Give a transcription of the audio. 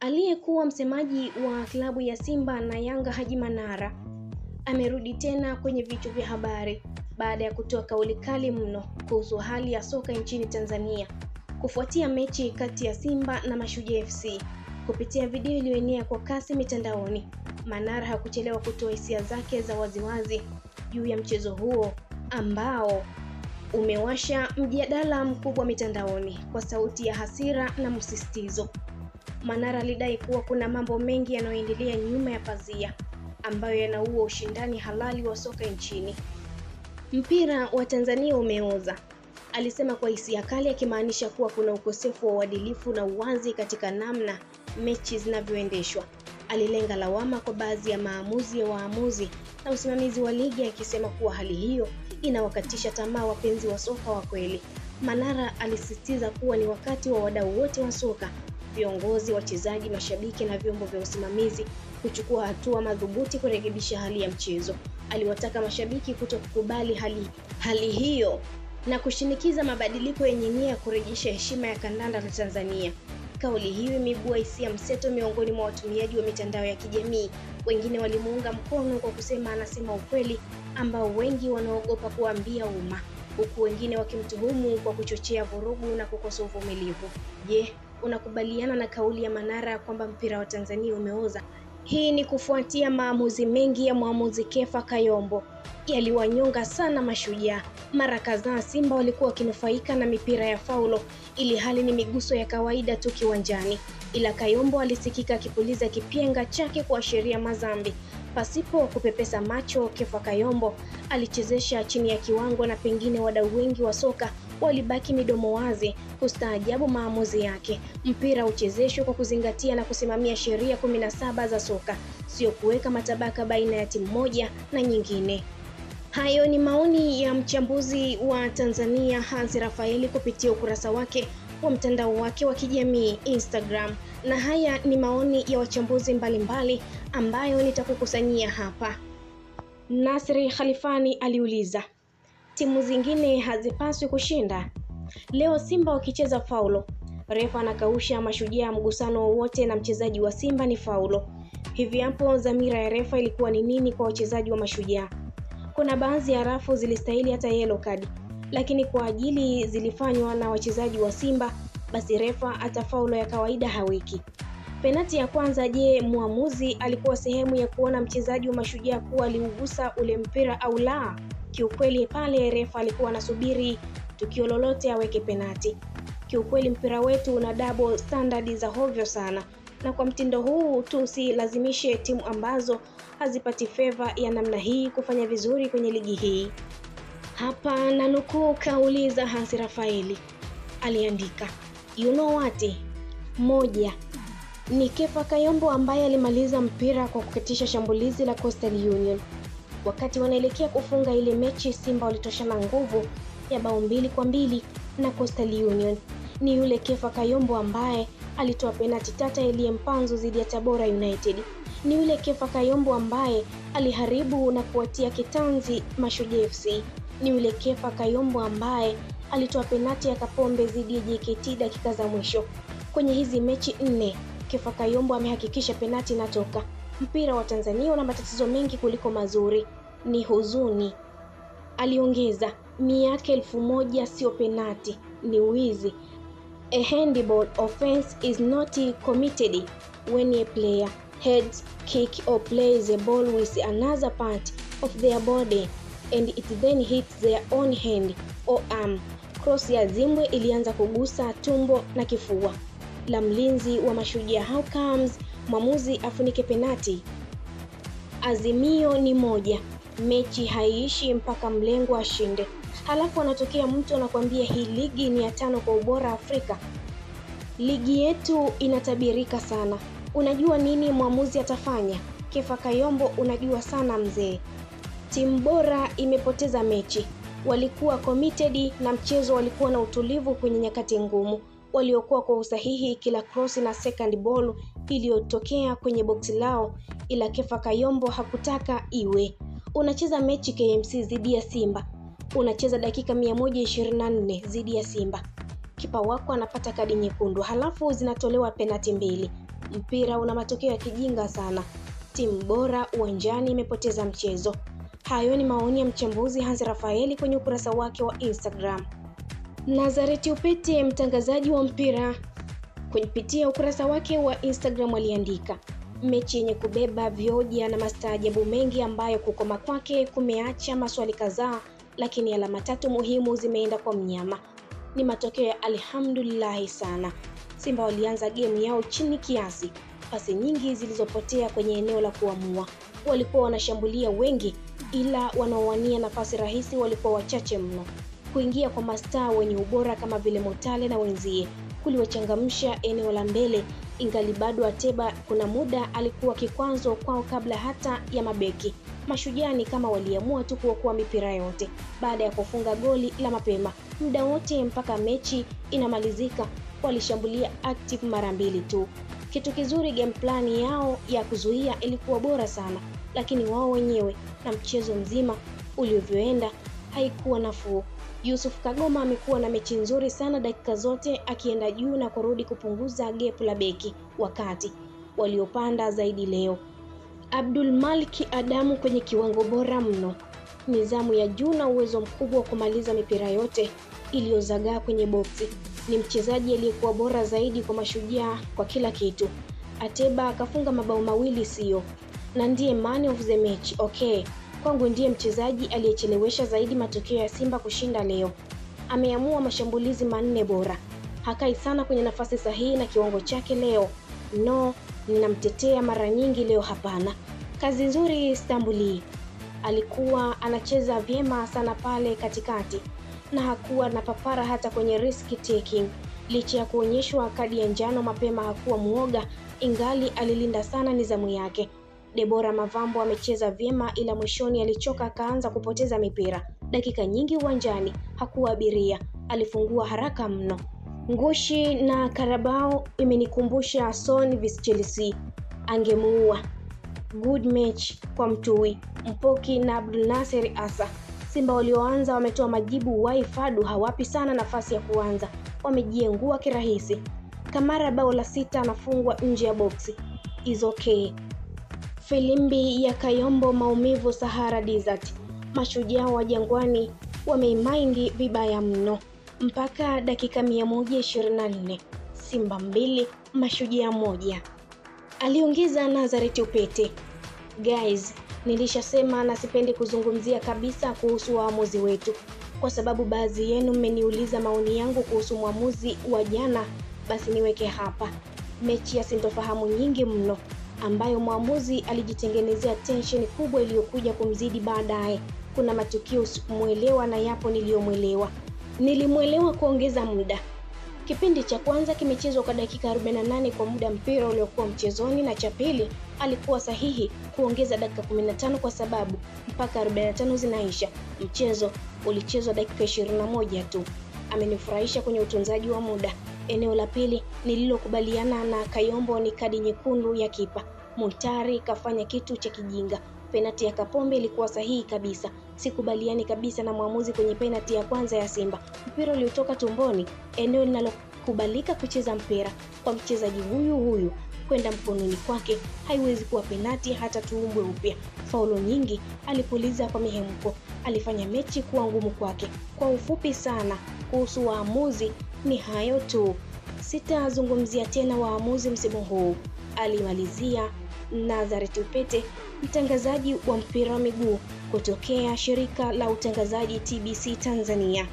Aliyekuwa msemaji wa klabu ya Simba na Yanga Haji Manara amerudi tena kwenye vichwa vya habari baada ya kutoa kauli kali mno kuhusu hali ya soka nchini Tanzania kufuatia mechi kati ya Simba na Mashujaa FC. Kupitia video iliyoenea kwa kasi mitandaoni, Manara hakuchelewa kutoa hisia zake za waziwazi juu ya mchezo huo ambao umewasha mjadala mkubwa mitandaoni kwa sauti ya hasira na msisitizo. Manara alidai kuwa kuna mambo mengi yanayoendelea nyuma ya pazia ambayo yanaua ushindani halali wa soka nchini. Mpira wa Tanzania umeoza, alisema kwa hisia kali, akimaanisha kuwa kuna ukosefu wa uadilifu na uwazi katika namna mechi zinavyoendeshwa. Alilenga lawama kwa baadhi ya maamuzi ya waamuzi na usimamizi wa ligi, akisema kuwa hali hiyo inawakatisha tamaa wapenzi wa soka wa kweli. Manara alisisitiza kuwa ni wakati wa wadau wote wa soka, viongozi, wachezaji, mashabiki na vyombo vya usimamizi kuchukua hatua madhubuti kurekebisha hali ya mchezo. Aliwataka mashabiki kutokubali hali hiyo na kushinikiza mabadiliko yenye nia ya kurejesha heshima ya kandanda la Tanzania. Kauli hiyo imeibua hisia mseto miongoni mwa watumiaji wa mitandao ya kijamii. Wengine walimuunga mkono kwa kusema anasema ukweli ambao wengi wanaogopa kuambia umma, huku wengine wakimtuhumu kwa kuchochea vurugu na kukosa uvumilivu. Je, unakubaliana na kauli ya Manara kwamba mpira wa Tanzania umeoza? Hii ni kufuatia maamuzi mengi ya mwamuzi Kefa Kayombo yaliwanyonga sana Mashujaa. Mara kadhaa Simba walikuwa wakinufaika na mipira ya faulo ili hali ni miguso ya kawaida tu kiwanjani, ila Kayombo alisikika akipuliza kipenga chake kuashiria madhambi. Pasipo kupepesa macho, Kefa Kayombo alichezesha chini ya kiwango na pengine wadau wengi wa soka walibaki midomo wazi kustaajabu maamuzi yake. Mpira uchezeshwe kwa kuzingatia na kusimamia sheria 17 za soka, sio kuweka matabaka baina ya timu moja na nyingine. Hayo ni maoni ya mchambuzi wa Tanzania Hansi Rafaeli kupitia ukurasa wake wa mtandao wake wa kijamii Instagram, na haya ni maoni ya wachambuzi mbalimbali ambayo nitakukusanyia hapa. Nasri Khalifani aliuliza, timu zingine hazipaswi kushinda? Leo Simba wakicheza faulo, refa anakausha Mashujaa mgusano wowote na mchezaji wa Simba ni faulo. Hivi hapo dhamira ya refa ilikuwa ni nini kwa wachezaji wa Mashujaa? Kuna baadhi ya rafu zilistahili hata yellow card, lakini kwa ajili zilifanywa na wachezaji wa Simba, basi refa hata faulo ya kawaida haweki. Penati ya kwanza, je, muamuzi alikuwa sehemu ya kuona mchezaji wa Mashujaa kuwa aliugusa ule mpira au la? Kiukweli pale refa alikuwa anasubiri tukio lolote aweke penati. Kiukweli mpira wetu una double standard za hovyo sana, na kwa mtindo huu tusilazimishe timu ambazo hazipati favor ya namna hii kufanya vizuri kwenye ligi hii. Hapa na nukuu kauli za Hansi Rafaeli. Aliandika, you know what? Moja, ni Kefa Kayombo ambaye alimaliza mpira kwa kukatisha shambulizi la Coastal Union. Wakati wanaelekea kufunga ile mechi, Simba walitoshana nguvu ya bao 2-2 na Coastal Union. Ni yule Kefa Kayombo ambaye alitoa penati tata Elie Mpanzu dhidi ya Tabora United. Ni yule Kefa Kayombo ambaye aliharibu na kuwatia kitanzi Mashujaa FC. Ni yule Kefa Kayombo ambaye alitoa penati ya Kapombe dhidi ya JKT dakika za mwisho. Kwenye hizi mechi 4, Kefa Kayombo amehakikisha penati inatoka. Mpira wa Tanzania una matatizo mengi kuliko mazuri, ni huzuni. Aliongeza, miaka 1000 sio penati, ni wizi. A handball offense is not committed when a player heads, kick or plays a ball with another part of their body and it then hits their own hand or arm. Cross ya Zimbwe ilianza kugusa tumbo na kifua la mlinzi wa Mashujaa. How comes mwamuzi afunike penati? Azimio ni moja, mechi haiishi mpaka mlengo ashinde. Halafu anatokea mtu anakuambia hii ligi ni ya 5 kwa ubora Afrika. Ligi yetu inatabirika sana. Unajua nini mwamuzi atafanya? Kefa Kayombo, unajua sana mzee. Timu bora imepoteza mechi. Walikuwa committed na mchezo, walikuwa na utulivu kwenye nyakati ngumu. Waliokuwa kwa usahihi kila cross na second ball iliyotokea kwenye boksi lao, ila Kefa Kayombo hakutaka iwe. Unacheza mechi KMC dhidi ya Simba. Unacheza dakika 124 dhidi ya Simba. Kipa wako anapata kadi nyekundu, halafu zinatolewa penati 2. mpira una matokeo ya kijinga sana. Timu bora uwanjani imepoteza mchezo. Hayo ni maoni ya mchambuzi Hans Rafaeli kwenye ukurasa wake wa Instagram. Nazareth Upete, mtangazaji wa mpira, kupitia ukurasa wake wa Instagram aliandika, mechi yenye kubeba vioja na mastaajabu mengi ambayo kukoma kwake kumeacha maswali kadhaa, lakini alama 3 muhimu zimeenda kwa mnyama. Ni matokeo ya alhamdulillah sana. Simba walianza game yao chini kiasi, pasi nyingi zilizopotea kwenye eneo la kuamua. Walikuwa wanashambulia wengi, ila wanaowania nafasi rahisi walikuwa wachache mno. Kuingia kwa mastaa wenye ubora kama vile Motale na wenzie kuliwachangamsha eneo la mbele, ingali bado Ateba kuna muda alikuwa kikwazo kwao kabla hata ya mabeki. Mashujaa ni kama waliamua tu kuokoa mipira yote baada ya kufunga goli la mapema. Muda wote mpaka mechi inamalizika walishambulia active mara 2 tu. Kitu kizuri, game plan yao ya kuzuia ilikuwa bora sana, lakini wao wenyewe na mchezo mzima ulivyoenda haikuwa nafuu. Yusuf Kagoma amekuwa na mechi nzuri sana dakika zote, akienda juu na kurudi kupunguza gap la beki wakati waliopanda zaidi leo. Abdul Malik Adamu kwenye kiwango bora mno, nizamu ya juu na uwezo mkubwa wa kumaliza mipira yote iliyozagaa kwenye boksi. Ni mchezaji aliyekuwa bora zaidi kwa Mashujaa kwa kila kitu. Ateba akafunga mabao 2 sio, na ndiye man of the match. Okay, kwangu ndiye mchezaji aliyechelewesha zaidi matokeo ya Simba kushinda leo. Ameamua mashambulizi 4 bora. Hakai sana kwenye nafasi sahihi na kiwango chake leo. No, ninamtetea mara nyingi leo hapana. Kazi nzuri Istanbuli. Alikuwa anacheza vyema sana pale katikati na hakuwa na papara hata kwenye risk taking. Licha ya kuonyeshwa kadi ya njano mapema hakuwa muoga, ingali alilinda sana nizamu yake. Debora Mavambo amecheza vyema, ila mwishoni alichoka akaanza kupoteza mipira. Dakika nyingi uwanjani hakuwa abiria, alifungua haraka mno. Ngushi na Karabao imenikumbusha Son vs Chelsea, angemuua. Good match kwa Mtui, Mpoki na Abdul Nasser Asa. Simba walioanza wametoa majibu. Fadu hawapi sana nafasi ya kuanza, wamejiengua kirahisi. Kamara bao la 6 anafungwa nje ya boksi, is okay. Filimbi ya Kayombo maumivu Sahara Desert. Mashujaa wa Jangwani wameimaindi vibaya mno mpaka dakika 124. Simba 2 Mashujaa 1, aliongeza Nazareth Upete. Guys, nilishasema na sipendi kuzungumzia kabisa kuhusu waamuzi wetu, kwa sababu baadhi yenu mmeniuliza maoni yangu kuhusu mwamuzi wa jana. Basi niweke hapa. Mechi ya sintofahamu nyingi mno ambayo mwamuzi alijitengenezea tension kubwa iliyokuja kumzidi baadaye. Kuna matukio muelewa na yapo niliyomwelewa. Nilimwelewa kuongeza muda. Kipindi cha kwanza kimechezwa kwa dakika 48 kwa muda mpira uliokuwa mchezoni, na cha pili alikuwa sahihi kuongeza dakika 15 kwa sababu mpaka 45 zinaisha mchezo ulichezwa dakika 21 tu. Amenifurahisha kwenye utunzaji wa muda. Eneo la pili nililokubaliana na Kayombo ni kadi nyekundu ya kipa. Muntari kafanya kitu cha kijinga. Penalti ya Kapombe ilikuwa sahihi kabisa. Sikubaliani kabisa na mwamuzi kwenye penalti ya kwanza ya Simba. Mpira uliotoka tumboni, eneo linalokubalika kucheza mpira kwa mchezaji huyu kwenda mkononi kwake haiwezi kuwa penalti hata tuumbwe upya. Faulo nyingi alipuliza kwa mihemko, alifanya mechi kuwa ngumu kwake. Kwa ufupi sana kuhusu waamuzi ni hayo tu. Sitazungumzia tena waamuzi msimu huu, alimalizia Nazareth Upete, mtangazaji wa mpira wa miguu kutokea shirika la utangazaji TBC Tanzania.